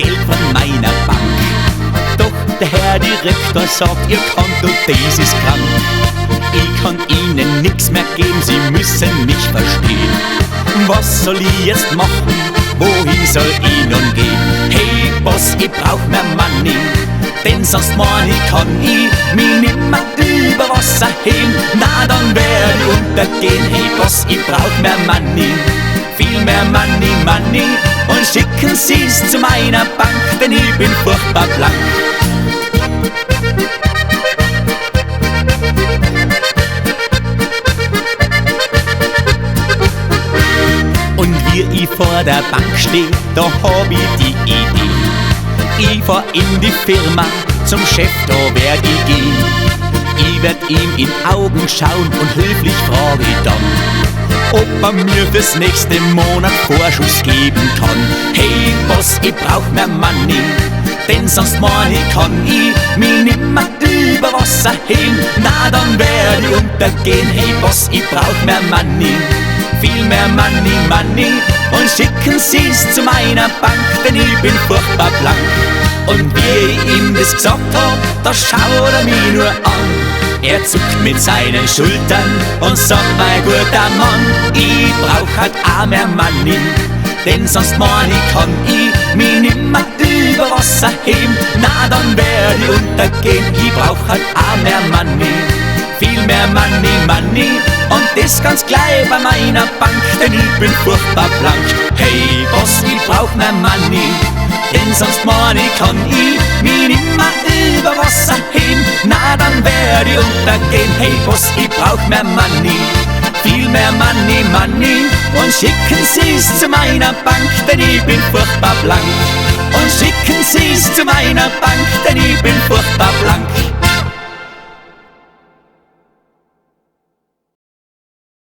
Geld von meiner Bank. Doch der Herr Direktor sagt, Ihr Konto, das ist krank. Ich kann Ihnen nix mehr geben, Sie müssen mich verstehen. Was soll ich jetzt machen? Wohin soll ich nun gehen? Hey Boss, ich brauch mehr Money, denn sonst morgen kann ich mich nimmer über Wasser heben. Na, dann werd ich untergehen. Hey Boss, ich brauch mehr Money, viel mehr Money, Money. Und schicken Sie's zu meiner Bank, denn ich bin furchtbar blank. Und wie ich vor der Bank steh, da hab ich die Idee. Ich fahr in die Firma, zum Chef, da werd ich gehen. Ich werd ihm in Augen schauen und höflich frag ich dann, ob er mir fürs nächste Monat Vorschuss geben kann. Hey Boss, ich brauch mehr Money, denn sonst morgen kann ich mich nimmer über Wasser heben. Na, dann werd ich untergehen. Hey Boss, ich brauch mehr Money, viel mehr Money, Money. Und schicken Sie's zu meiner Bank, denn ich bin furchtbar blank. Und wie ich ihm das gesagt hab, da schaut er mich nur an. Er zuckt mit seinen Schultern und sagt, mein guter Mann, ich brauch halt auch mehr Money, denn sonst morgen kann ich mich nimmer über Wasser heben. Na, dann werd ich untergehen. Ich brauch halt auch mehr Money, viel mehr Money, Money. Und das ganz gleich bei meiner Bank, denn ich bin furchtbar blank. Hey Boss, ich brauch mehr Money, denn sonst morgen kann ich mich nimmer über Wasser heben. Na, dann werd ich untergehen. Hey Boss, ich brauch mehr Money, viel mehr Money, Money. Und schicken Sie's zu meiner Bank, denn ich bin furchtbar blank. Und schicken Sie's zu meiner Bank, denn ich